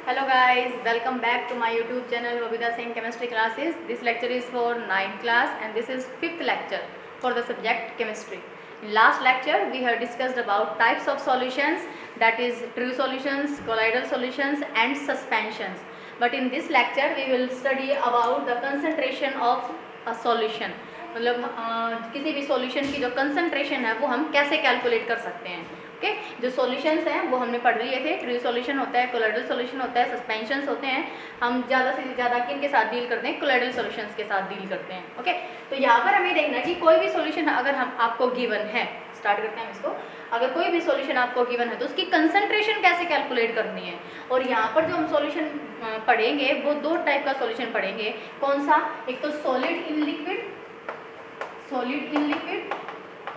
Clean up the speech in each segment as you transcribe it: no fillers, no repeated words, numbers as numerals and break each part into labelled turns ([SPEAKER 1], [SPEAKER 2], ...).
[SPEAKER 1] Hello guys, welcome back to my YouTube channel Babita Singh Chemistry Classes. This lecture is for 9th class and this is 5th lecture for the subject chemistry. In last lecture we have discussed about types of solutions, that is true solutions, colloidal solutions and suspensions. But in this lecture we will study about the concentration of a solution. मतलब किसी भी solution की जो concentration है वो हम कैसे calculate कर सकते हैं. ओके, जो सॉल्यूशंस हैं वो हमने पढ़ लिए थे. ट्रू सॉल्यूशन होता है, कोलोइडल सॉल्यूशन होता है, सस्पेंशंस होते हैं. हम ज़्यादा से ज़्यादा किन के साथ डील करते हैं? कोलोइडल सॉल्यूशंस के साथ डील करते हैं. ओके, तो यहाँ पर हमें देखना है कि कोई भी सॉल्यूशन अगर हम आपको गिवन है, स्टार्ट करते हैं हम इसको. अगर कोई भी सॉल्यूशन आपको गिवन है तो उसकी कंसंट्रेशन कैसे कैलकुलेट करनी है. और यहाँ पर जो हम सॉल्यूशन पढ़ेंगे वो दो टाइप का सॉल्यूशन पढ़ेंगे. कौन सा? एक तो solid in liquid, solid in liquid,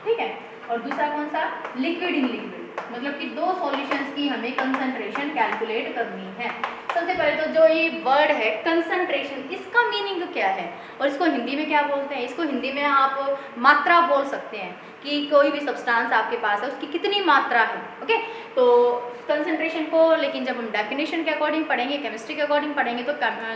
[SPEAKER 1] ठीक है, और दूसरा कौन सा? Liquid in liquid. मतलब कि दो सॉल्यूशंस की हमें कंसंट्रेशन कैलकुलेट करनी है. सबसे पहले तो जो ये वर्ड है कंसंट्रेशन, इसका मीनिंग क्या है और इसको हिंदी में क्या बोलते हैं? इसको हिंदी में आप मात्रा बोल सकते हैं कि कोई भी सब्सटेंस आपके पास है उसकी कितनी मात्रा है. ओके, तो कंसंट्रेशन को लेकिन जब हम डेफिनेशन के अकॉर्डिंग पढ़ेंगे, केमिस्ट्री के अकॉर्डिंग पढ़ेंगे तो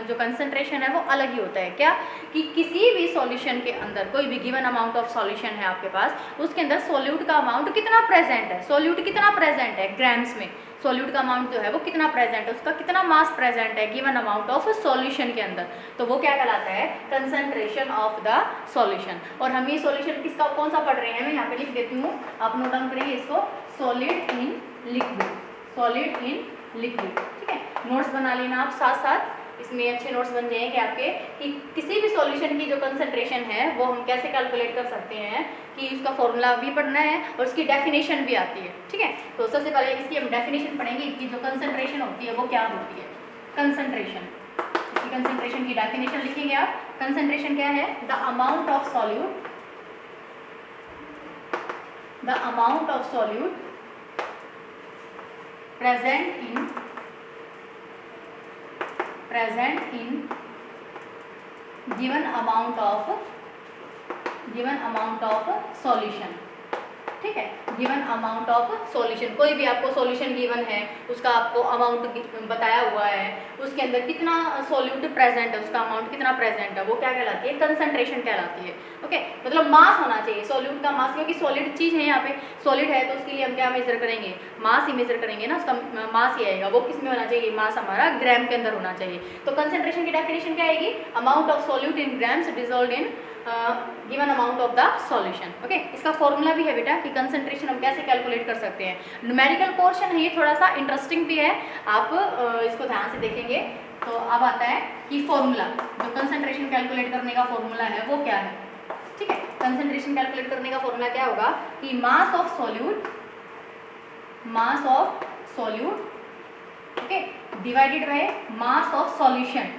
[SPEAKER 1] जो कंसंट्रेशन है वो अलग ही होता है. क्या कि किसी भी सॉल्यूशन के अंदर कोई भी गिवन अमाउंट ऑफ सॉल्यूशन है आपके पास, उसके अंदर सोल्यूट का अमाउंट कितना प्रेजेंट है, सोल्यूट कितना प्रेजेंट है ग्राम्स में, सोल्यूट का अमाउंट जो है वो कितना प्रेजेंट है, उसका कितना मास प्रेजेंट है गिवन अमाउंट ऑफ सॉल्यूशन के अंदर, तो वो क्या कहलाता है? Concentration of the solution. और हम ये सॉल्यूशन किसका कौन सा पढ़ रहे हैं, मैं यहाँ पे लिख देती हूँ, आप नोट डाउन करेंगे इसको. Solid in liquid, solid in liquid, ठीक है. नोट्स बना लेना आप साथ साथ, इसमें अच्छे नोट्स बन जाएंगे आपके कि किसी भी सॉल्यूशन की जो कंसंट्रेशन है वो हम कैसे कैलकुलेट कर सकते हैं, कि उसका फॉर्मूला भी पढ़ना है और उसकी डेफिनेशन भी आती है. ठीक है, तो सबसे पहले इसकी हम डेफिनेशन पढ़ेंगे कि जो कंसंट्रेशन होती है वो क्या होती है. कंसंट्रेशन, इसकी कंसंट्रेशन की डेफिनेशन लिखेंगे आप. कंसंट्रेशन क्या है? The amount of solute, the amount of solute present in given amount of solution. ठीक है, गिवन अमाउंट ऑफ सॉल्यूशन. कोई भी आपको सॉल्यूशन गिवन है, उसका आपको अमाउंट बताया हुआ है, उसके अंदर कितना सॉल्यूट प्रेजेंट है, उसका अमाउंट कितना प्रेजेंट है, वो क्या कहलाती है? कंसंट्रेशन कहलाती है. ओके, मतलब मास होना चाहिए सॉल्यूट का मास, क्योंकि सॉलिड चीज़ है, यहाँ पे सॉलिड है तो उसके लिए हम क्या मेजर करेंगे? मास ही मेजर करेंगे ना, उसका मास ही आएगा. वो किस में होना चाहिए? मास हमारा ग्राम के अंदर होना चाहिए. तो कंसंट्रेशन की डेफिनेशन क्या आएगी? Amount of solute in grams dissolved in given amount of the solution. Okay, इसका फॉर्मूला भी है बेटा कि कंसंट्रेशन हम कैसे कैलकुलेट कर सकते हैं. न्यूमेरिकल पोर्शन है ये, थोड़ा सा इंटरेस्टिंग भी है, आप इसको ध्यान से देखेंगे तो अब आता है कि फॉर्मूला, जो कंसंट्रेशन कैलकुलेट करने का फॉर्मूला है वो क्या है. ठीक है, कंसंट्रेशन कैलकुलेट करने का फॉर्मूला क्या होगा कि mass of solute, mass of solute, okay, divided by mass of solution,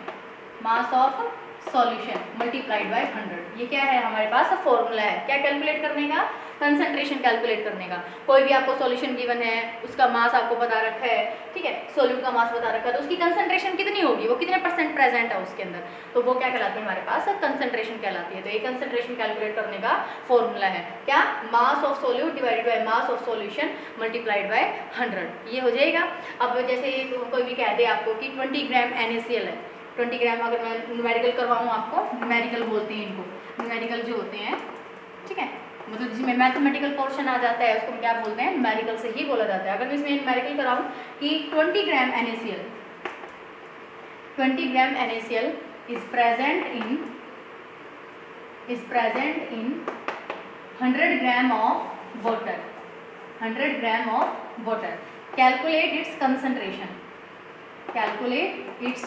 [SPEAKER 1] mass of solution multiplied by 100. ये क्या है? हमारे पास फॉर्मूला है क्या कैलकुलेट करने का? कंसंट्रेशन कैलकुलेट करने का. कोई भी आपको सॉल्यूशन गिवन है, उसका मास आपको बता रखा है, ठीक है, सॉल्यूट का मास बता रखा है, तो उसकी कंसंट्रेशन कितनी होगी, वो कितने % प्रेजेंट है उसके अंदर, तो वो क्या कहलाती है? हमारे पास कंसंट्रेशन कहलाती है. तो ये कंसंट्रेशन कैलकुलेट करने का फॉर्मूला है क्या? Mass of solute divided by mass of solution multiplied by 100. ये हो जाएगा. अब जैसे कोई भी कह दे आपको कि 20 ग्राम NaCl है, 20 ग्राम, अगर मैं न्यूमेरिकल करवाऊँ आपको, न्यूमेरिकल बोलते हैं इनको, न्यूमेरिकल जो होते हैं, ठीक है, मतलब जिसमें मैथमेटिकल पोर्शन आ जाता है उसको क्या बोलते हैं? न्यूमेरिकल से ही बोला जाता है. अगर मैं इसमें न्यूमेरिकल कराऊँ कि 20 ग्राम NaCl, 20 gram NaCl is present in 100 gram of water, 100 gram of water. Calculate its concentration, calculate its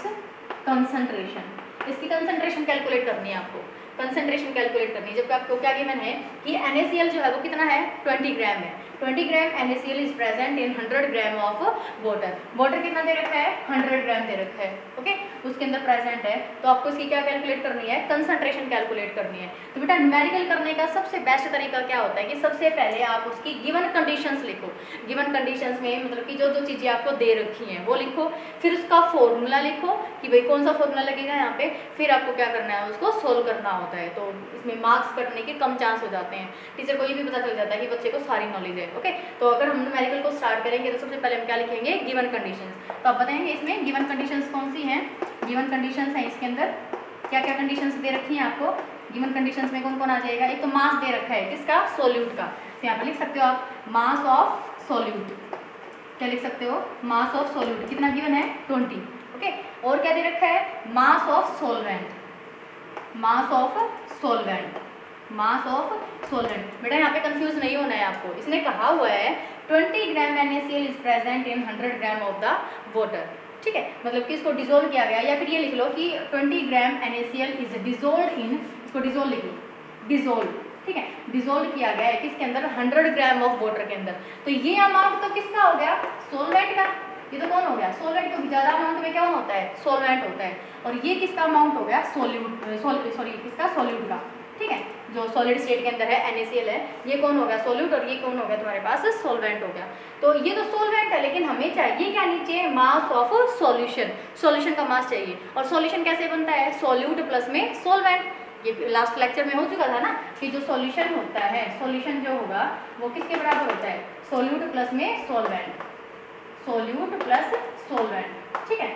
[SPEAKER 1] concentration. इसकी कंसंट्रेशन कैलकुलेट करनी है आपको, कंसंट्रेशन कैलकुलेट करनी है. जबकि आपको क्या गिवन है कि NaCl जो है वो कितना है? 20 ग्राम है. 20 ग्राम NaCl is present in 100 gram of water. Water कितना दे रखा है? 100 ग्राम दे रखा है. ओके, उसके अंदर प्रेजेंट है, तो आपको इसकी क्या कैलकुलेट करनी है? कंसंट्रेशन कैलकुलेट करनी है. तो बेटा न्यूमेरिकल करने का सबसे बेस्ट तरीका क्या होता है कि सबसे पहले आप उसकी गिवन कंडीशंस लिखो. गिवन कंडीशंस में मतलब कि जो जो चीज़ें आपको दे रखी हैं वो लिखो, फिर उसका फॉर्मूला लिखो कि भाई कौन सा फॉर्मूला लगेगा यहाँ पे, फिर आपको क्या करना है? उसको सोल्व करना होता है. तो इसमें मार्क्स कटने के कम चांस हो जाते हैं. टीचर को ये भी पता चल जाता है कि बच्चे को सारी नॉलेज है. है। ओके, तो अगर हम न्यूमेरिकल को स्टार्ट करेंगे तो सबसे पहले हम क्या लिखेंगे, गिवन कंडीशंस। तो आप बताएंगे इसमें गिवन कंडीशंस कौन सी हैं। गिवन कंडीशंस हैं इसके अंदर क्या क्या कंडीशंस दे रखी हैं आपको। गिवन कंडीशंस में कौन कौन आ जाएगा, एक तो मास दे रखा है किसका, सोल्यूट का। तो यहाँ पर लिख सकते हो आप मास ऑफ सोल्यूट, क्या लिख सकते हो, मास ऑफ सोल्यूट। कितना गिवन है, 20। ओके, और क्या दे रखा है, mass of solvent, mass of solvent, mass of solvent. बेटा यहाँ पे कंफ्यूज नहीं होना है आपको, इसने कहा हुआ है 20 ग्राम NaCl is present in 100 gram of the water. ठीक है, मतलब कि इसको डिजोल्व किया गया, या फिर ये लिख लो कि 20 ग्राम NaCl इज डिजोल्व इन, इसको डिजोल्व लिख लो, डिजोल्व, ठीक है, डिजोल्व किया गया है किसके अंदर, 100 ग्राम ऑफ वाटर के अंदर। तो ये अमाउंट तो किसका हो गया, सोलवेंट का। ये तो कौन हो गया, सोलवेंट, क्योंकि ज़्यादा अमाउंट में क्या होता है, सोलवेंट होता है। और ये किसका अमाउंट हो गया, सोल्यूट, सॉरी किसका, सोल्यूट का। ठीक है, जो सॉलिड स्टेट के अंदर है NaCl है, ये कौन हो गया, सोल्यूट, और ये कौन हो गया तुम्हारे पास, सोलवेंट हो गया। तो ये तो सोलवेंट है, लेकिन हमें चाहिए क्या नीचे, मास ऑफ सॉल्यूशन, सॉल्यूशन का मास चाहिए। और सॉल्यूशन कैसे बनता है, सोल्यूट प्लस में सोलवेंट। ये लास्ट लेक्चर में हो चुका था ना कि जो सॉल्यूशन होता है, सॉल्यूशन जो होगा वो किसके बराबर होता है, सोल्यूट प्लस में सोलवेंट, सोल्यूट प्लस सोलवेंट। ठीक है,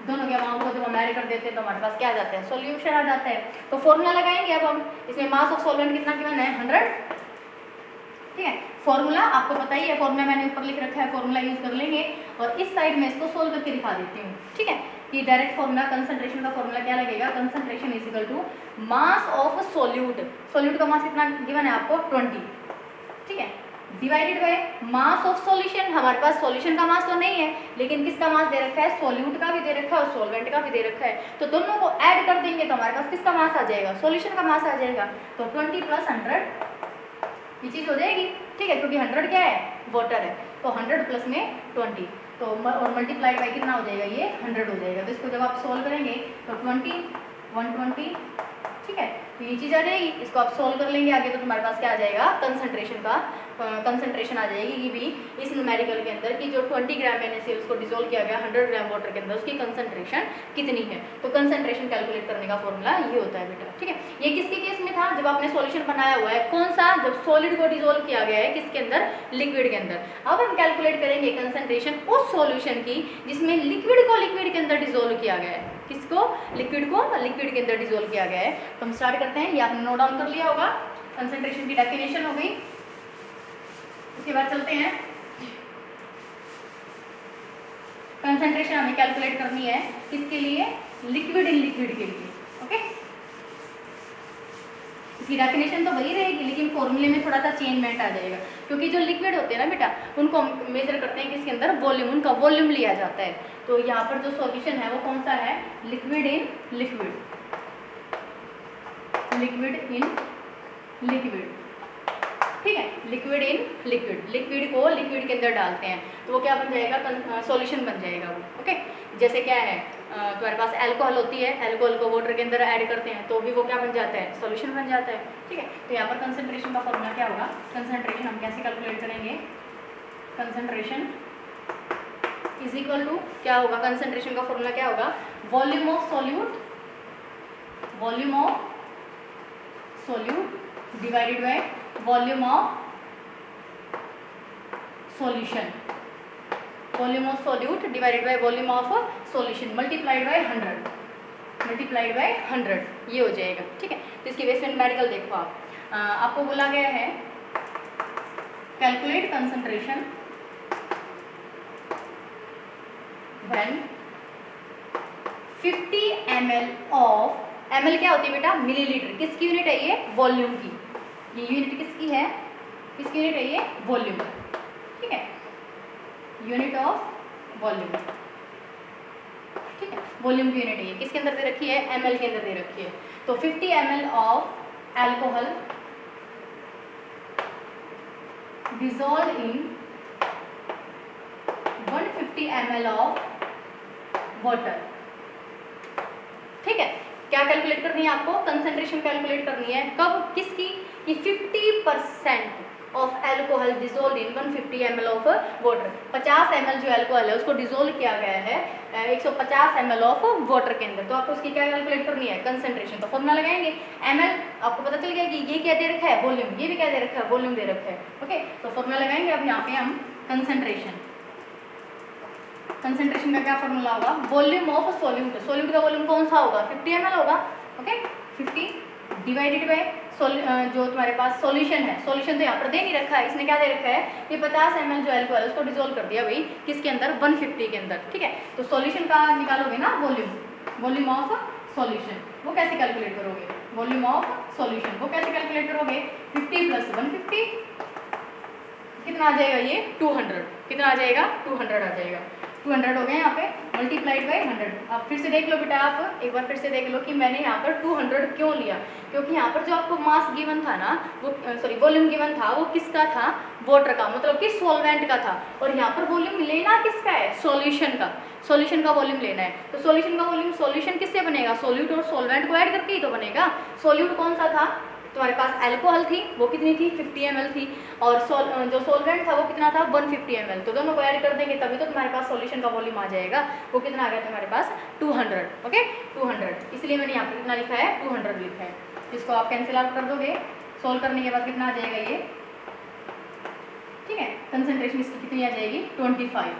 [SPEAKER 1] दोनों के अमाउंट को जब हम ऐड कर देते हैं तो हमारे पास क्या आ जाता है, सॉल्यूशन आ जाता है। तो फॉर्मूला लगाएंगे अब हम, इसमें मास ऑफ सॉल्वेंट कितना गिवन है, 100। ठीक है, फॉर्मूला आपको पता ही है, फॉर्मूला मैंने ऊपर लिख रखा है, फॉर्मूला यूज कर लेंगे। और इस साइड में इसको सोल्व करके दिखा देती हूँ। ठीक है, ये डायरेक्ट फॉर्मूला, कंसंट्रेशन का फॉर्मूला क्या लगेगा, concentration is equal to mass of solute, solute का मास कितना गिवन है आपको, 20। ठीक है, divided by mass of solution. हमारे पास सॉल्यूशन का मास तो नहीं है, लेकिन किसका मास दे रखा है, सोल्यूट का भी दे रखा है और सॉल्वेंट का भी दे रखा है। तो दोनों को ऐड कर देंगे तो हमारे पास किसका मास आ जाएगा, सॉल्यूशन का मास आ जाएगा। तो 20 + 100 ये चीज़ हो जाएगी। ठीक है, क्योंकि 100 क्या है, वाटर है, तो 100 प्लस में 20, तो और मल्टीप्लाइड बाई कितना हो जाएगा, ये 100 हो जाएगा। तो इसको जब आप सोल्व करेंगे तो 20, 120, ठीक है, तो ये चीज़ आ जाएगी। इसको आप सोल्व कर लेंगे आगे तो तुम्हारे पास क्या आ जाएगा, कंसंट्रेशन का कंसंट्रेशन आ जाएगी। ये भी इस न्यूमेरिकल के अंदर कि जो 20 ग्राम NaCl उसको डिसोल्व किया गया 100 ग्राम वाटर के अंदर, उसकी कंसंट्रेशन कितनी है। तो कंसंट्रेशन कैलकुलेट करने का फॉर्मूला ये होता है बेटा। ठीक है, ये किसके केस में था, जब आपने सॉल्यूशन बनाया हुआ है, कौन सा, जब सॉलिड को डिसोल्व किया गया है किसके अंदर, लिक्विड के अंदर। अब हम कैलकुलेट करेंगे कंसंट्रेशन उस सॉल्यूशन की जिसमें लिक्विड को लिक्विड के अंदर डिसोल्व किया गया है। किसको, लिक्विड को लिक्विड के अंदर डिसोल्व किया गया है। तो हम स्टार्ट करते हैं, ये आपने नोट डाउन कर लिया होगा, कंसंट्रेशन की डेफिनेशन हो गई। उसके बाद चलते हैं, कंसंट्रेशन हमें कैलकुलेट करनी है किसके लिए, लिक्विड इन लिक्विड के लिए। ओके, इसकी डेफिनेशन तो वही रहेगी, लेकिन फॉर्मूले में थोड़ा सा चेंजमेंट आ जाएगा, क्योंकि जो लिक्विड होते हैं ना बेटा, उनको हम मेजर करते हैं किसके अंदर, वॉल्यूम, उनका वॉल्यूम लिया जाता है। तो यहाँ पर जो सॉल्यूशन है वो कौन सा है, liquid in liquid, liquid in liquid. ठीक है, लिक्विड इन लिक्विड, लिक्विड को लिक्विड के अंदर डालते हैं तो वो क्या बन जाएगा, सॉल्यूशन बन जाएगा वो। ओके, जैसे क्या है, तुम्हारे पास अल्कोहल होती है, अल्कोहल को वाटर के अंदर ऐड करते हैं तो भी वो क्या बन जाता है, सॉल्यूशन बन जाता है। ठीक है, तो यहाँ पर कंसंट्रेशन का फॉर्मूला क्या होगा, कंसंट्रेशन हम कैसे कैलकुलेट करेंगे, कंसंट्रेशन इज इक्वल टू क्या होगा, कंसंट्रेशन का फॉर्मूला क्या होगा, volume of solute, volume of solute divided by volume of solution, volume of solute divided by volume of solution multiplied by 100, multiplied by 100 ये हो जाएगा। ठीक है, तो इसकी बेस न्यूमेरिकल देखो आप, आपको बोला गया है calculate concentration when 50 ml of, ml क्या होती है बेटा, मिलीलीटर। किसकी यूनिट है ये, वॉल्यूम की। ये यूनिट किसकी है, किसकी यूनिट है ये, वॉल्यूम। ठीक है, यूनिट ऑफ वॉल्यूम। ठीक है, वॉल्यूम की यूनिट है ये, किसके अंदर दे रखी है, ml के अंदर दे रखी है। तो 50 ml of alcohol dissolve in 150 ml of water. ठीक है, क्या कैलकुलेट करनी है आपको, कंसंट्रेशन कैलकुलेट करनी है, कब, किसकी, कि 50% of alcohol dissolve in 150 ml of water. 50 ml जो एल्कोहल है उसको डिजोल्व किया गया है 150 ml ऑफ वाटर के अंदर। तो आपको उसकी क्या कैलकुलेट करनी है, कंसंट्रेशन। तो फॉर्मूला लगाएंगे ml, आपको पता चल गया कि ये क्या दे रखा है, वॉल्यूम, ये भी क्या दे रखा है, वॉल्यूम दे रखा है। ओके, तो फॉर्मूला लगाएंगे। अब यहाँ पे हम कंसंट्रेशन, कंसंट्रेशन का क्या फॉर्मूला होगा, वॉल्यूम ऑफ सॉल्यूट। सॉल्यूट का वॉल्यूम कौन सा होगा, 50 ml होगा। ओके, 50 डिवाइडेड बाय जो तुम्हारे पास सॉल्यूशन है, सॉल्यूशन तो यहाँ पर दे नहीं रखा है, इसने क्या दे रखा है, ये 50 ml जो एल्कोहल है उसको डिसॉल्व कर दिया भाई किसके अंदर, 150 के अंदर। ठीक है, तो सॉल्यूशन का निकालोगे ना वॉल्यूम, वॉल्यूम ऑफ सॉल्यूशन, वो कैसे कैलकुलेट करोगे, वॉल्यूम ऑफ सॉल्यूशन वो कैसे कैलकुलेट करोगे, 50 + 150 कितना आ जाएगा, ये 200, कितना आ जाएगा, 200 आ जाएगा। 200 हो गए यहाँ पे, मल्टीप्लाइड बाई 100। अब फिर से देख लो बेटा, आप एक बार फिर से देख लो कि मैंने यहाँ पर 200 क्यों लिया, क्योंकि यहाँ पर जो आपको मास गिवन था ना, वो सॉरी वॉल्यूम गिवन था, वो किसका था, वाटर का, मतलब कि सॉल्वेंट का था। और यहाँ पर वॉल्यूम लेना किसका है, सॉल्यूशन का, सॉल्यूशन का वॉल्यूम लेना है। तो सॉल्यूशन का वॉल्यूम, सॉल्यूशन किससे बनेगा, सॉल्यूट और सॉल्वेंट को ऐड करके ही तो बनेगा। सॉल्यूट कौन सा था, तुम्हारे पास एल्कोहल थी, वो कितनी थी, 50 ml थी, और जो सॉल्वेंट था वो कितना था, 150 ml। तो दोनों को ऐड कर देंगे तभी तो तुम्हारे पास सॉल्यूशन का वॉल्यूम आ जाएगा। वो कितना आ गया तुम्हारे पास, 200। ओके, 200, इसलिए मैंने यहाँ पे कितना लिखा है, 200 लिखा है। इसको आप कैंसिल आउट कर दोगे, सोल्व करने के बाद कितना आ जाएगा ये, ठीक है, कंसंट्रेशन इसकी कितनी आ जाएगी, 25।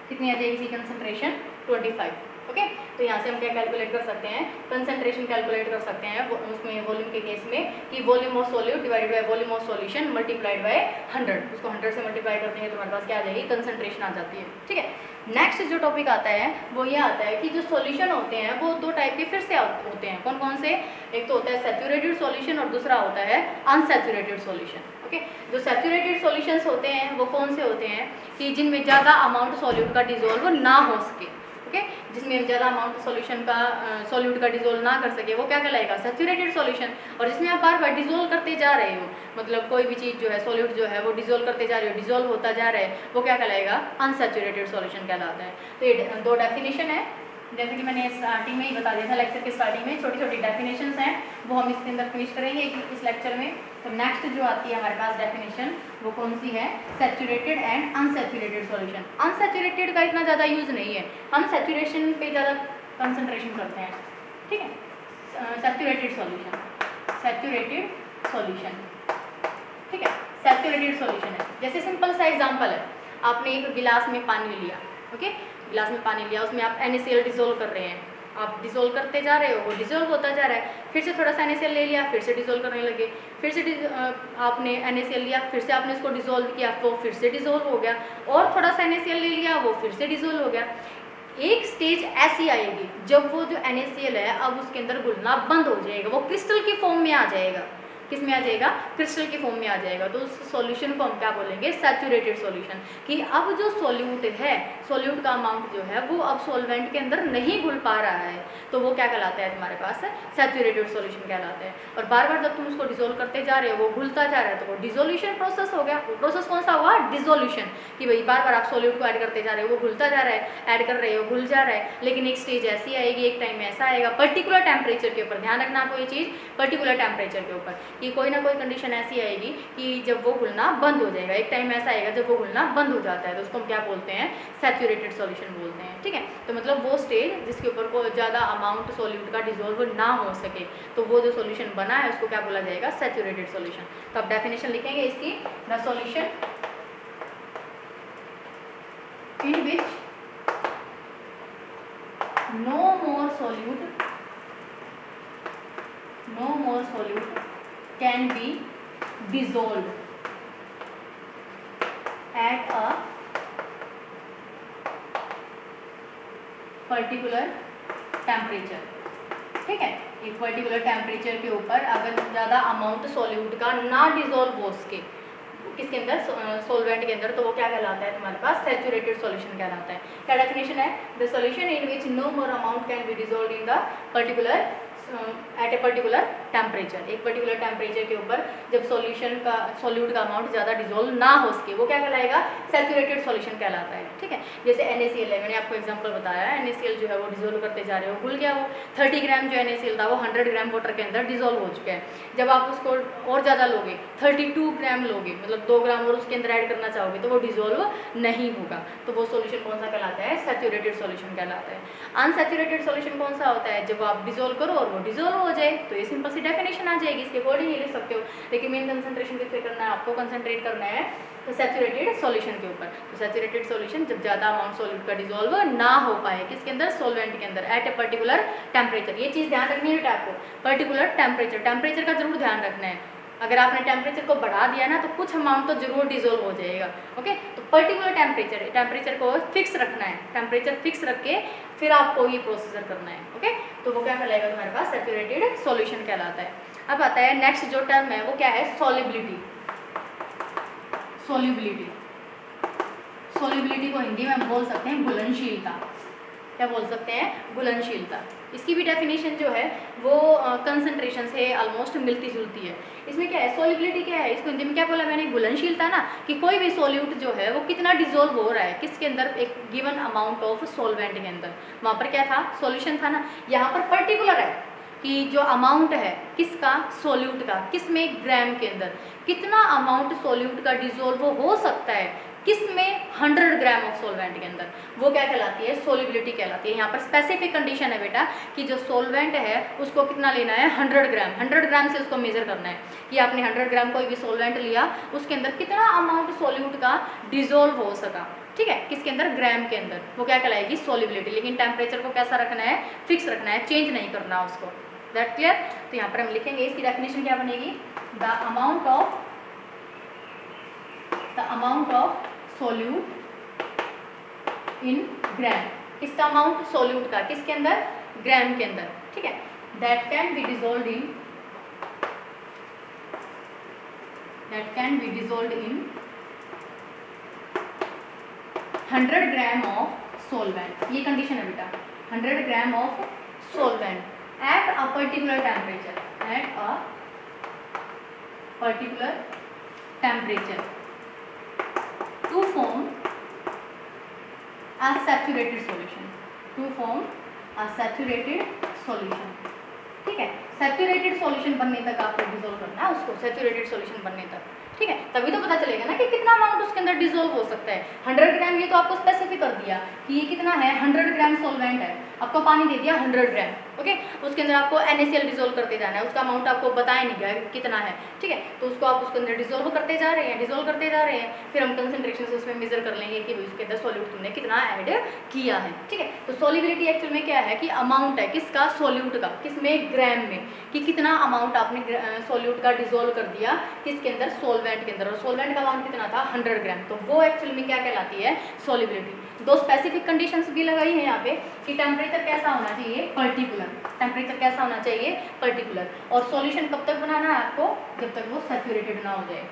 [SPEAKER 1] कितनी आ जाएगी इसकी कंसंट्रेशन, 25। ओके, तो यहाँ से हम क्या कैलकुलेट कर सकते हैं, कंसंट्रेशन कैलकुलेट कर सकते हैं उसमें वॉल्यूम के केस में, कि volume of solute divided by volume of solution multiplied by 100। उसको 100 से मल्टीप्लाई करते हैं तो हमारे पास क्या आ जाएगी, कंसंट्रेशन आ जाती है। ठीक है, नेक्स्ट जो टॉपिक आता है वो ये आता है कि जो सॉल्यूशन होते हैं वो दो टाइप के फिर से होते हैं। कौन कौन से, एक तो होता है सैचुरेटेड सॉल्यूशन और दूसरा होता है अनसैचुरेटेड सॉल्यूशन। ओके, जो सैचुरेटेड सॉल्यूशंस होते हैं वो कौन से होते हैं, कि जिनमें ज़्यादा अमाउंट सॉल्यूट का डिजोल्व ना हो सके। ओके, जिसमें ज़्यादा अमाउंट सॉल्यूशन का सॉल्यूट का डिजोल्व ना कर सके वो क्या कहलाएगा, सैचुरेटेड सॉल्यूशन। और जिसमें आप बार बार डिजोल्व करते जा रहे हो, मतलब कोई भी चीज़ जो है सॉल्यूट जो है वो डिजोल्व करते जा रहे हो, डिजोल्व होता जा रहा है, वो क्या कहलाएगा, अनसैचुरेटेड सॉल्यूशन कहलाता है। तो ये दो डेफिनेशन है, जैसे कि मैंने स्टार्टिंग में ही बता दिया था, लेक्चर के स्टार्टिंग में छोटी छोटी डेफिनेशंस हैं, वो हम इसके अंदर फिनिश करेंगे इस लेक्चर में। तो नेक्स्ट जो आती है हमारे पास डेफिनेशन, वो कौन सी है, saturated and unsaturated solution. Unsaturated का इतना ज़्यादा यूज़ नहीं है, हम सैचुरेशन पे ज़्यादा कंसंट्रेशन करते हैं। ठीक है, सैचुरेटेड सॉल्यूशन, सैचुरेटेड सॉल्यूशन, ठीक है, सैचुरेटेड सॉल्यूशन है। जैसे सिंपल सा एग्जांपल है, आपने एक गिलास में पानी लिया, ओके, गिलास में पानी लिया, उसमें आप NaCl डिजोल्व कर रहे हैं, आप डिजोल्व करते जा रहे हो, वो डिजोल्व होता जा रहा है, फिर से थोड़ा सा NaCl ले लिया, फिर से डिजोल्व करने लगे, फिर से आपने NaCl लिया, फिर से आपने उसको डिजोल्व किया, वो फिर से डिजोल्व हो गया, और थोड़ा सा NaCl ले लिया, वो फिर से डिजोल्व हो गया। एक स्टेज ऐसी आएगी जब वो जो NaCl है अब उसके अंदर घुलना बंद हो जाएगा, वो क्रिस्टल की फॉर्म में आ जाएगा। किस में आ जाएगा, क्रिस्टल की फॉर्म में आ जाएगा। तो उस सॉल्यूशन को हम क्या बोलेंगे, सैचुरेटेड सॉल्यूशन। कि अब जो सॉल्यूट है, सॉल्यूट का अमाउंट जो है वो अब सॉल्वेंट के अंदर नहीं घुल पा रहा है, तो वो क्या कहलाता है तुम्हारे पास, सैचुरेटेड सॉल्यूशन कहलाता है। और बार बार जब तुम उसको डिसोल्व करते जा रहे हो, वो घुलता जा रहा है, तो वो डिसोल्यूशन प्रोसेस हो गया। वो प्रोसेस कौन सा हुआ, डिसोल्यूशन, कि भाई बार बार आप सॉल्यूट को ऐड करते जा रहे हो, वो घुलता जा रहा है, ऐड कर रहे हो, घुल जा रहा है। लेकिन एक स्टेज ऐसी आएगी, एक टाइम ऐसा आएगा, पर्टिकुलर टेम्परेचर के ऊपर ध्यान रखना आपको ये चीज़, पर्टिकुलर टेम्परेचर के ऊपर, कि कोई ना कोई कंडीशन ऐसी आएगी कि जब वो घुलना बंद हो जाएगा। एक टाइम ऐसा आएगा जब वो घुलना बंद हो जाता है, तो उसको हम क्या बोलते हैं, सैचुरेटेड सॉल्यूशन बोलते हैं। ठीक है, तो मतलब वो स्टेज जिसके ऊपर को ज़्यादा अमाउंट सॉल्यूट का डिसॉल्व ना हो सके, तो वो जो सॉल्यूशन बना है उसको क्या बोला जाएगा, सैचुरेटेड सॉल्यूशन। तो अब डेफिनेशन लिखेंगे इसकी, the solution in which no more solute can be dissolved at a particular temperature। ठीक है, एक पर्टिकुलर टेम्परेचर के ऊपर अगर ज़्यादा अमाउंट सॉल्यूट का ना डिसॉल्व हो सके किसके अंदर, सॉल्वेंट के अंदर, तो वो क्या कहलाता है तुम्हारे पास, सैचुरेटेड सॉल्यूशन कहलाता है। क्या डेफिनेशन है, the solution in which no more amount can be dissolved in the particular at a particular temperature, एक पर्टिकुलर टेम्परेचर के ऊपर जब सॉल्यूट का अमाउंट ज़्यादा डिजोल्व ना हो सके वो क्या कहलाएगा, सैचुरेटेड सॉल्यूशन कहलाता है। ठीक है, जैसे NaCl है, मैंने आपको एग्जांपल बताया, NaCl जो है वो डिजोल्व करते जा रहे हो, घुल गया वो 30 ग्राम जो NaCl था वो 100 ग्राम वाटर के अंदर डिजोल्व हो चुका है। जब आप उसको और ज़्यादा लोगे 32 ग्राम लोगे, मतलब 2 ग्राम और उसके अंदर ऐड करना चाहोगे तो वो डिजोल्व नहीं होगा, तो वो सॉल्यूशन कौन सा कहलाता है, सैचुरेटेड सॉल्यूशन कहलाता है। अनसैचुरेटेड सॉल्यूशन कौन सा होता है, जब आप डिजोल्व करो और वो डिजोल्व हो जाए, तो ये सिंपल सी डेफिनेशन आ जाएगी, इसके अकॉर्डिंग ये लिख सकते हो, लेकिन मेन कंसंट्रेशन किस पे करना है, आपको कंसंट्रेट करना है तो सैचुरेटेड सॉल्यूशन के ऊपर। तो सैचुरेटेड सॉल्यूशन जब ज़्यादा अमाउंट सॉल्यूट का डिजोल्व ना हो पाए किसके अंदर, सॉल्वेंट के अंदर, एट ए पर्टिकुलर टेम्परेचर। ये चीज़ ध्यान रखनी है बेटा आपको, पर्टिकुलर टेम्परेचर का जरूर ध्यान रखना है। अगर आपने टेम्परेचर को बढ़ा दिया ना तो कुछ अमाउंट तो जरूर डिजोल्व हो जाएगा। ओके, तो पर्टिकुलर टेम्परेचर को फिक्स रखना है, टेम्परेचर फिक्स रख के फिर आपको ये प्रोसीजर करना है। ओके, तो वो क्या कहलाएगा तुम्हारे पास, सैचुरेटेड सॉल्यूशन कहलाता है। अब आता है नेक्स्ट जो टर्म है वो क्या है, सॉल्युबिलिटी। सॉल्युबिलिटी को हिंदी में हम बोल सकते हैं घुलनशीलता। क्या बोल सकते हैं, घुलनशीलता। इसकी भी डेफिनेशन जो है वो कंसंट्रेशन से ऑलमोस्ट मिलती जुलती है। इसमें क्या है, सॉल्युबिलिटी क्या है, इसको हिंदी में क्या बोला मैंने, घुलनशीलता ना, कि कोई भी सॉल्यूट जो है वो कितना डिजोल्व हो रहा है किसके अंदर, एक गिवन अमाउंट ऑफ सॉल्वेंट के अंदर। वहाँ पर क्या था, सॉल्यूशन था ना, यहाँ पर पर्टिकुलर है कि जो अमाउंट है किसका, सॉल्यूट का, किस में, ग्राम के अंदर कितना अमाउंट सॉल्यूट का डिजोल्व हो सकता है, किस में, 100 ग्राम ऑफ सॉल्वेंट के अंदर, वो क्या कहलाती है, सॉल्युबिलिटी कहलाती है। यहाँ पर स्पेसिफिक कंडीशन है बेटा कि जो सॉल्वेंट है उसको कितना लेना है, 100 ग्राम, 100 ग्राम से उसको मेजर करना है कि आपने 100 ग्राम कोई भी सॉल्वेंट लिया उसके अंदर कितना अमाउंट सॉल्यूट का डिजोल्व हो सका। ठीक है, किसके अंदर, ग्राम के अंदर, वो क्या कहलाएगी, सॉल्युबिलिटी। लेकिन टेम्परेचर को कैसा रखना है, फिक्स रखना है, चेंज नहीं करना उसको। That clear. तो यहाँ पर हम लिखेंगे, इसकी डेफिनेशन क्या बनेगी, the amount of solute in gram, किसका अमाउंट, सोल्यूट का, किसके अंदर, ग्राम के अंदर। ठीक है, that can be dissolved in 100 gram of solvent. ये कंडीशन है बेटा, 100 gram of solvent at a particular temperature to form a saturated solution। ठीक है, सैचुरेटेड सॉल्यूशन बनने तक आपको डिजोल्व करना है उसको, सैचुरेटेड सॉल्यूशन बनने तक। ठीक है, तभी तो पता चलेगा ना कि कितना अमाउंट उसके अंदर डिजोल्व हो सकता है। 100 ग्राम ये तो आपको स्पेसिफिक कर दिया कि ये कितना है, 100 ग्राम सॉल्वेंट है, आपको पानी दे दिया 100 ग्राम। ओके, उसके अंदर आपको NaCl डिजोल्व करते जाना है, उसका अमाउंट आपको बताया नहीं गया कितना है। ठीक है, तो उसको आप उसके अंदर डिजोल्व करते जा रहे हैं, फिर हम कंसंट्रेशन से उसमें मेजर कर लेंगे कि उसके अंदर सॉल्यूट तुमने कितना ऐड किया है। ठीक है, तो सॉल्युबिलिटी एक्चुअल में क्या है कि अमाउंट है किसका, सॉल्यूट का, किसमें, ग्राम में, कि कितना अमाउंट आपने सॉल्यूट का डिजोल्व कर दिया किसके अंदर, सॉल्वेंट के अंदर, और सॉल्वेंट का अमाउंट कितना था, 100 ग्राम। तो वो एक्चुअल में क्या कहलाती है, सॉल्युबिलिटी। दो स्पेसिफिक कंडीशंस भी लगाई है यहाँ पे कि टेम्परेचर कैसा होना चाहिए, पर्टिकुलर, और सॉल्यूशन कब तक बनाना है आपको, जब तक वो सैचुरेटेड ना हो जाए,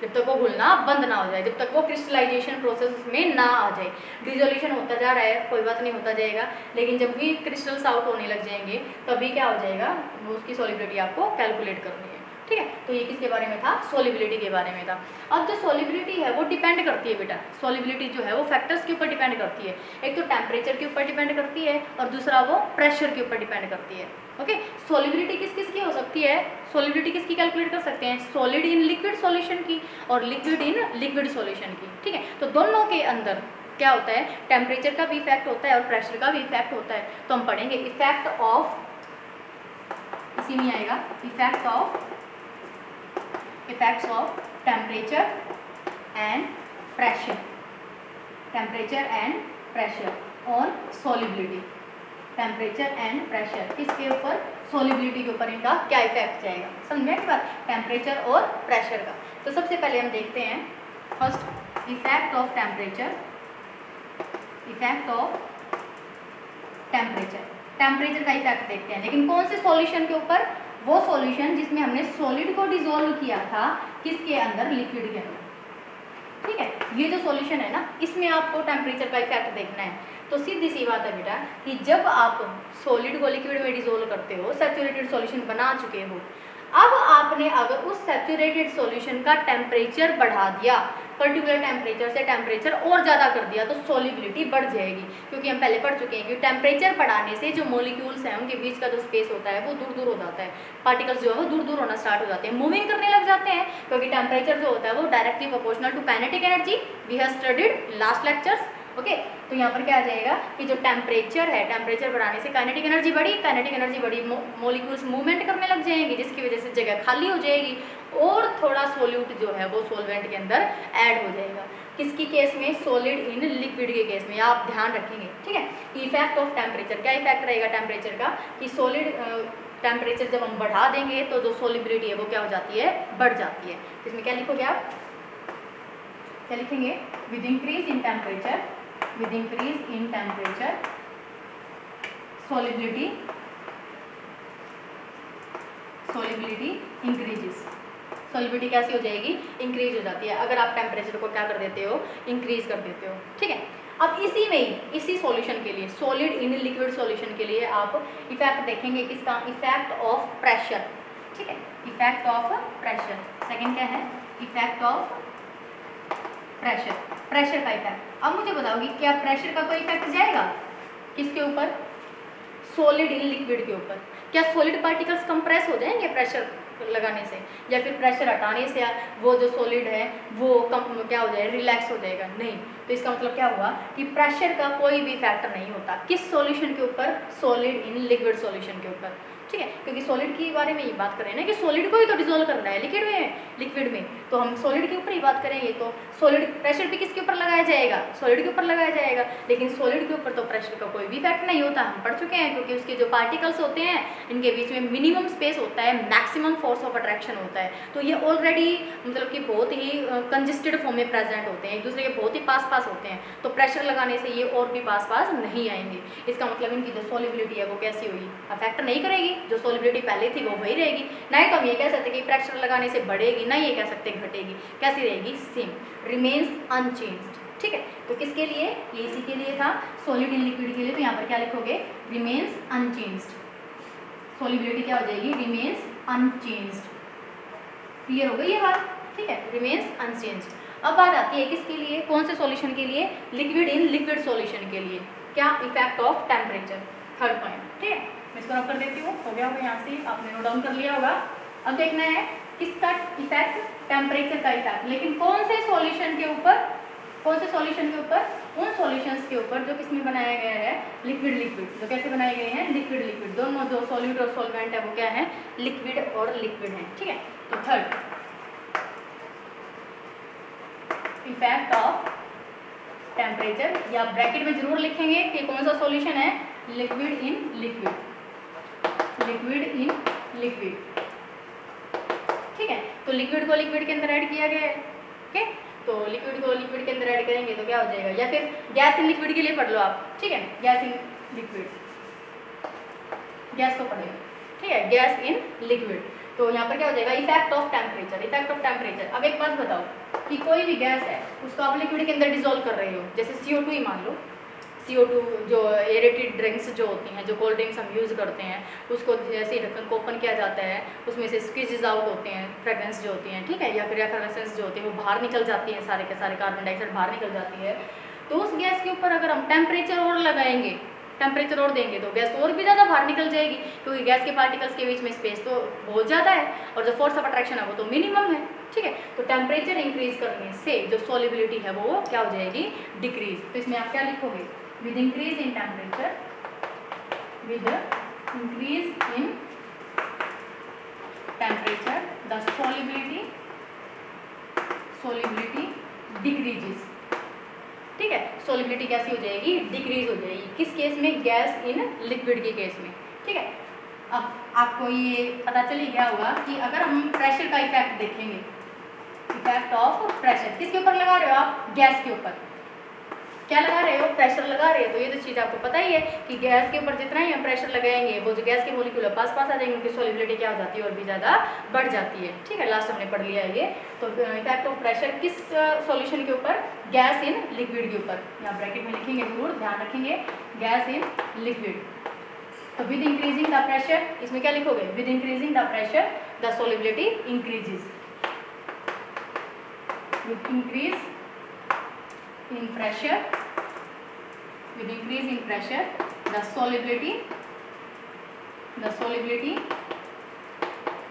[SPEAKER 1] जब तक वो घुलना बंद ना हो जाए, जब तक वो क्रिस्टलाइजेशन प्रोसेस में ना आ जाए। डिजोल्यूशन होता जा रहा है, कोई बात नहीं, होता जाएगा, लेकिन जब भी क्रिस्टल्स आउट होने लग जाएंगे तभी क्या हो जाएगा, वो उसकी सॉल्युबिलिटी आपको कैलकुलेट करनी है। ठीक है, तो ये किसके बारे में था, सॉल्युबिलिटी के बारे में था। अब जो सॉल्युबिलिटी है वो डिपेंड करती है बेटा, सॉल्युबिलिटी जो है वो फैक्टर्स के ऊपर डिपेंड करती है। एक तो टेम्परेचर के ऊपर डिपेंड करती है और दूसरा वो प्रेशर के ऊपर डिपेंड करती है। ओके, सॉल्युबिलिटी किस किस की हो सकती है, सॉल्युबिलिटी किसकी कैलकुलेट कर सकते हैं, सॉलिड इन लिक्विड सॉल्यूशन की और लिक्विड इन लिक्विड सॉल्यूशन की। ठीक है, तो दोनों के अंदर क्या होता है, टेम्परेचर का भी इफेक्ट होता है और प्रेशर का भी इफेक्ट होता है। तो हम पढ़ेंगे इफेक्ट ऑफ, इसी में आएगा effects of temperature and pressure on solubility. Temperature and pressure किसके ऊपर, सॉल्युबिलिटी के ऊपर इनका क्या इफेक्ट जाएगा, समझ में एक बार, टेम्परेचर और प्रेशर का। तो सबसे पहले हम देखते हैं फर्स्ट इफेक्ट ऑफ टेम्परेचर का इफेक्ट देखते हैं, लेकिन कौन से सॉल्यूशन के ऊपर, वो सॉल्यूशन जिसमें हमने सॉलिड को डिसॉल्व किया था किसके अंदर, लिक्विड के अंदर। ठीक है। ये जो सॉल्यूशन है ना, इसमें आपको टेम्परेचर का इफेक्ट देखना है। तो सीधी सी बात है बेटा कि जब आप सॉलिड को लिक्विड में डिसोल्व करते हो, सैचुरेटेड सॉल्यूशन बना चुके हो, अब आपने अगर उस सैचुरेटेड सॉल्यूशन का टेम्परेचर बढ़ा दिया, पर्टिकुलर टेम्परेचर से टेम्परेचर और ज़्यादा कर दिया, तो सॉलिबिलिटी बढ़ जाएगी। क्योंकि हम पहले पढ़ चुके हैं कि टेम्परेचर बढ़ाने से जो मॉलिक्यूल्स हैं उनके बीच का जो स्पेस होता है वो दूर दूर हो जाता है, पार्टिकल्स जो है वो दूर दूर होना स्टार्ट हो जाते हैं, मूविंग करने लग जाते हैं, क्योंकि टेम्परेचर जो होता है वो directly proportional to kinetic energy. We have studied last lectures. Okay, तो यहाँ पर क्या आ जाएगा कि जो टेम्परेचर है, टेम्परेचर बढ़ाने से काइनेटिक एनर्जी बढ़ी, काइनेटिक एनर्जी बढ़ी, मॉलिक्यूल्स मूवमेंट करने लग जाएंगे, जिसकी वजह से जगह खाली हो जाएगी और थोड़ा सोल्यूट जो है वो सॉल्वेंट के अंदर ऐड हो जाएगा। किसकी केस में? सॉलिड इन लिक्विड के केस में, आप ध्यान रखेंगे। ठीक है, इफेक्ट ऑफ टेम्परेचर, क्या इफेक्ट रहेगा टेम्परेचर का कि सॉलिड टेम्परेचर जब हम बढ़ा देंगे तो जो सॉलिबिलिटी है वो क्या हो जाती है? बढ़ जाती है। इसमें क्या लिखोगे आप? क्या लिखेंगे? With increase in temperature, with increase in temperature solubility increases। solubility कैसी हो जाएगी? इंक्रीज हो जाती है अगर आप टेम्परेचर को क्या कर देते हो? इंक्रीज कर देते हो। ठीक है, अब इसी में ही, इसी सॉल्यूशन के लिए, सॉलिड इन लिक्विड सॉल्यूशन के लिए आप इफेक्ट देखेंगे किसका? Effect of pressure. ठीक है, इफेक्ट ऑफ प्रेशर। सेकंड क्या है? इफेक्ट ऑफ प्रेशर, प्रेशर का इफेक्ट। अब मुझे बताओ कि क्या प्रेशर का कोई इफेक्ट जाएगा? किसके ऊपर? सॉलिड इन लिक्विड के ऊपर। क्या सॉलिड पार्टिकल्स कंप्रेस हो जाएंगे प्रेशर लगाने से, या फिर प्रेशर हटाने से वो जो सॉलिड है वो क्या हो जाएगा? रिलैक्स हो जाएगा? नहीं। तो इसका मतलब क्या हुआ कि प्रेशर का कोई भी फैक्टर नहीं होता। किस सॉल्यूशन के ऊपर? सॉलिड इन लिक्विड सॉल्यूशन के ऊपर। ठीक है, क्योंकि सॉलिड की बारे में ये बात कर रहे हैं ना कि सॉलिड को ही तो डिसॉल्व करना है लिक्विड में, तो हम सॉलिड के ऊपर ही बात करेंगे। तो सॉलिड प्रेशर भी किसके ऊपर लगाया जाएगा? सॉलिड के ऊपर लगाया जाएगा। लेकिन सॉलिड के ऊपर तो प्रेशर का कोई भी इफेक्ट नहीं होता, हम पढ़ चुके हैं, क्योंकि उसके जो पार्टिकल्स होते हैं इनके बीच में मिनिमम स्पेस होता है, मैक्सिमम फोर्स ऑफ अट्रैक्शन होता है। तो ये ऑलरेडी मतलब कि बहुत ही कंजेस्टेड फॉर्म में प्रेजेंट होते हैं, एक दूसरे के बहुत ही पास पास होते हैं, तो प्रेशर लगाने से ये और भी पास पास नहीं आएंगे। इसका मतलब इनकी जो सॉलिबिलिटी है वो कैसी होगी? अफेक्ट नहीं करेगी, जो सॉलिबिलिटी पहले थी वो वही रहेगी। ना ही तो हम ये कह सकते कि प्रेशर लगाने से बढ़ेगी, ना ये कह सकते घटेगी। कैसी रहेगी? Same, remains unchanged. ठीक है, तो किसके लिए? ये इसी के लिए था, सॉलिड इन लिक्विड के लिए। तो यहाँ पर क्या लिखोगे? Remains unchanged. सॉलिबिलिटी क्या हो जाएगी? Remains unchanged. क्लियर हो गई ये बात? ठीक है, रिमेन्स अनचेंज्ड। अब बात आती है किसके लिए? कौन से सॉल्यूशन के लिए? लिक्विड इन लिक्विड सॉल्यूशन के लिए। क्या? Effect of temperature, third point. ठीक है, मैं इसको रब कर देती हूँ। हो गया होगा यहाँ से, आपने नोट डाउन कर लिया होगा। अब देखना है किसका इफेक्ट? टेम्परेचर का इफेक्ट। लेकिन कौन से सॉल्यूशन के ऊपर? कौन से सॉल्यूशन के ऊपर? उन सॉल्यूशंस के ऊपर जो किसमें बनाया गया है? Liquid liquid. जो कैसे बनाए गए हैं? Liquid liquid. दोनों जो सॉल्यूट और सॉल्वेंट है वो क्या है? लिक्विड और लिक्विड है। ठीक है, तो थर्ड, इफेक्ट ऑफ टेम्परेचर, या ब्रैकेट में जरूर लिखेंगे कि कौन सा सॉल्यूशन है? Liquid in liquid, liquid in liquid. ठीक है, तो लिक्विड को लिक्विड के अंदर ऐड किया गया है। ओके, तो लिक्विड को लिक्विड के अंदर ऐड करेंगे तो क्या हो जाएगा? या फिर गैस इन लिक्विड के लिए पढ़ लो आप। ठीक है, गैस इन लिक्विड, गैस को पढ़ेगा। ठीक है, गैस इन लिक्विड। तो यहाँ पर क्या हो जाएगा? Effect of temperature, effect of temperature. अब एक बात बताओ कि कोई भी गैस है उसको आप लिक्विड के अंदर डिसॉल्व कर रहे हो, जैसे CO2 ही मान लो। CO2 जो एरेटेड ड्रिंक्स जो होती हैं, जो कोल्ड ड्रिंक्स हम यूज़ करते हैं, उसको जैसे ही ढक्कन को ओपन किया जाता है उसमें से स्क्वीजेज आउट होते हैं, फ्रेगरेंस जो होती हैं, ठीक है, या फिर एफरवेसेंस जो होती है वो बाहर निकल जाती है, सारे के सारे कार्बन डाइऑक्साइड बाहर निकल जाती है। तो उस गैस के ऊपर अगर हम टेम्परेचर और लगाएंगे, टेम्परेचर और देंगे तो गैस और भी ज़्यादा बाहर निकल जाएगी, क्योंकि गैस के पार्टिकल्स के बीच में स्पेस तो बहुत ज़्यादा है और जो फोर्स ऑफ अट्रैक्शन है वो तो मिनिमम है। ठीक है, तो टेम्परेचर इंक्रीज करने से जो सॉलिबिलिटी है वो क्या हो जाएगी? डिक्रीज। तो इसमें आप क्या लिखोगे? With increase in temperature, with increase in temperature the solubility decreases. ठीक है, सॉलिबिलिटी कैसी हो जाएगी? डिक्रीज हो जाएगी। किस केस में? गैस इन लिक्विड के केस में। ठीक है, अब आपको ये पता चल ही गया होगा कि अगर हम प्रेशर का इफेक्ट देखेंगे, इफेक्ट ऑफ प्रेशर किसके ऊपर लगा रहे हो आप? गैस के ऊपर। क्या लगा रहे हो, प्रेशर लगा रहे हो। तो ये तो चीज़ आपको पता ही है कि गैस के ऊपर जितना ही हम प्रेशर लगाएंगे वो जो गैस के मोलिक्यूल पास पास आ जाएंगे, उनकी सॉल्युबिलिटी क्या हो जाती है और भी ज़्यादा बढ़ जाती है। ठीक है, लास्ट हमने पढ़ लिया है ये। तो इफेक्ट ऑफ प्रेशर किस सॉल्यूशन के ऊपर, गैस इन लिक्विड के ऊपर। यहाँ ब्रैकेट में लिखेंगे जरूर, ध्यान रखेंगे, गैस इन लिक्विड। तो विद इंक्रीजिंग द प्रेशर, इसमें क्या लिखोगे, with increasing the pressure the solubility increases. With increase in pressure, with increase in pressure the solubility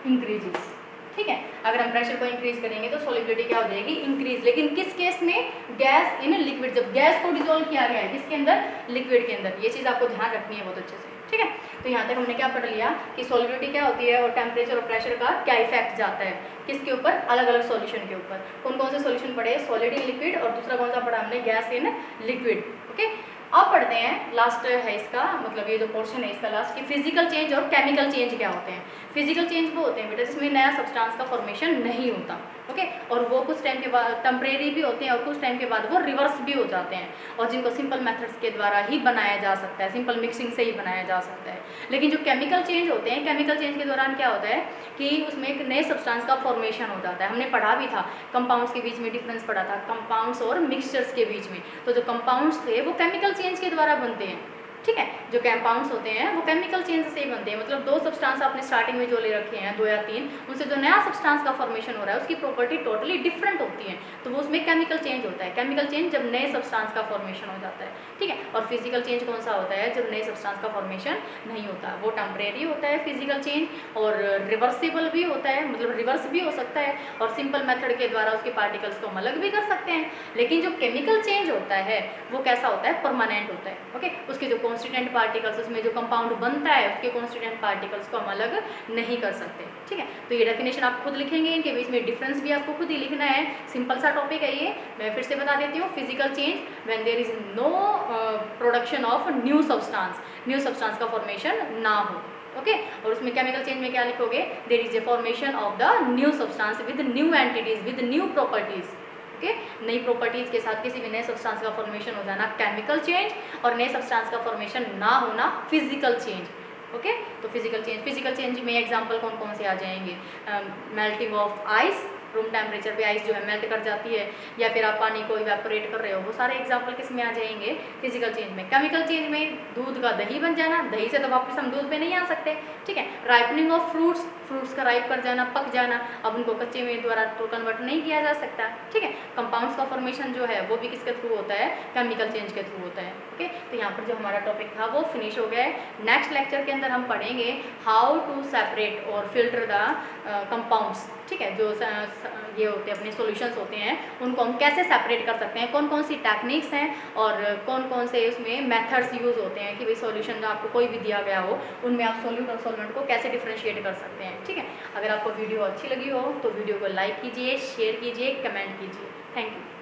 [SPEAKER 1] increases। ठीक है, अगर हम प्रेशर को इंक्रीज करेंगे तो सॉल्युबिलिटी क्या हो जाएगी, इंक्रीज। लेकिन किस केस में, गैस इन लिक्विड, जब गैस को डिसॉल्व किया गया है किसके अंदर, लिक्विड के अंदर। ये चीज़ आपको ध्यान रखनी है बहुत अच्छे से। ठीक है, तो यहाँ तक हमने क्या पढ़ लिया कि सॉल्युबिलिटी क्या होती है और टेम्परेचर और प्रेशर का क्या इफेक्ट जाता है किसके ऊपर, अलग अलग सॉल्यूशन के ऊपर। कौन कौन से सॉल्यूशन पढ़े, सॉलिड इन लिक्विड, और दूसरा कौन सा पढ़ा हमने, गैस इन लिक्विड। ओके, अब पढ़ते हैं, लास्ट है इसका, मतलब ये जो पोर्शन है इसका लास्ट, कि फिजिकल चेंज और केमिकल चेंज क्या होते हैं। फिजिकल चेंज वो होते हैं बेटा जिसमें नया सब्सटेंस का फॉर्मेशन नहीं होता। ओके, और वो कुछ टाइम के बाद टेम्परेरी भी होते हैं और कुछ टाइम के बाद वो रिवर्स भी हो जाते हैं, और जिनको सिंपल मेथड्स के द्वारा ही बनाया जा सकता है, सिंपल मिक्सिंग से ही बनाया जा सकता है। लेकिन जो केमिकल चेंज होते हैं, केमिकल चेंज के दौरान क्या होता है कि उसमें एक नए सब्सटेंस का फॉर्मेशन हो जाता है। हमने पढ़ा भी था, कंपाउंड्स के बीच में डिफरेंस पढ़ा था, कंपाउंड्स और मिक्सचर्स के बीच में। तो जो कंपाउंड्स थे वो केमिकल चेंज के द्वारा बनते हैं। ठीक है, जो कंपाउंड्स होते हैं वो केमिकल चेंज से ही बनते हैं। मतलब दो सब्सटेंस आपने स्टार्टिंग में जो ले रखे हैं, 2 या 3, उनसे जो नया सब्सटेंस का फॉर्मेशन हो रहा है उसकी प्रॉपर्टी टोटली डिफरेंट होती है, तो वो उसमें केमिकल चेंज होता है। केमिकल चेंज जब नए सब्सटेंस का फॉर्मेशन हो जाता है। ठीक है, और फिजिकल चेंज कौन सा होता है, जब नए सब्सटेंस का फॉर्मेशन नहीं होता, वो टेम्परेरी होता है फिजिकल चेंज, और रिवर्सिबल भी होता है, मतलब रिवर्स भी हो सकता है, और सिंपल मेथड के द्वारा उसके पार्टिकल्स को हम अलग भी कर सकते हैं। लेकिन जो केमिकल चेंज होता है वो कैसा होता है, परमानेंट होता है। ओके, उसके जो कॉन्स्टिट्यूएंट पार्टिकल्स, उसमें जो कंपाउंड बनता है उसके कॉन्स्टिट्यूएंट पार्टिकल्स को हम अलग नहीं कर सकते। ठीक है, तो ये डेफिनेशन आप खुद लिखेंगे, इनके बीच में डिफरेंस भी आपको खुद ही लिखना है। सिंपल सा टॉपिक है ये, मैं फिर से बता देती हूँ। Physical change when there is no production of new substance का फॉर्मेशन ना हो। ओके, और उसमें केमिकल चेंज में क्या लिखोगे, there is a formation of the new substance with new entities with new properties. Okay, नई प्रॉपर्टीज के साथ किसी भी नए सब्सटेंस का फॉर्मेशन हो जाना केमिकल चेंज, और नए सब्सटेंस का फॉर्मेशन ना होना फिजिकल चेंज। ओके, तो फिजिकल चेंज में एग्जांपल कौन कौन से आ जाएंगे, melting of ice, room temperature पे आइस जो है मेल्ट कर जाती है, या फिर आप पानी को इवेपोरेट कर रहे हो, वो सारे एग्जांपल किस में आ जाएंगे, फिजिकल चेंज में। केमिकल चेंज में दूध का दही बन जाना, दही से तो वापस हम दूध पे नहीं आ सकते। ठीक है, राइपनिंग ऑफ फ्रूट्स का राइप कर जाना, पक जाना, अब उनको कच्चे में द्वारा तो कन्वर्ट नहीं किया जा सकता। ठीक है, कंपाउंड्स का फॉर्मेशन जो है वो भी किसके थ्रू होता है, केमिकल चेंज के थ्रू होता है। ओके, तो यहाँ पर जो हमारा टॉपिक था वो फिनिश हो गया है। नेक्स्ट लेक्चर के अंदर हम पढ़ेंगे हाउ टू सेपरेट और फिल्टर द कंपाउंड्स। ठीक है, जो ये होते हैं अपने सॉल्यूशंस होते हैं, उनको हम कैसे सेपरेट कर सकते हैं, कौन कौन सी टेक्निक्स हैं और कौन कौन से उसमें मेथड्स यूज़ होते हैं कि भाई सॉल्यूशन जो आपको कोई भी दिया गया हो उनमें आप सॉल्यूट और सॉल्वेंट को कैसे डिफरेंशिएट कर सकते हैं। ठीक है, अगर आपको वीडियो अच्छी लगी हो तो वीडियो को लाइक कीजिए, शेयर कीजिए, कमेंट कीजिए। Thank you.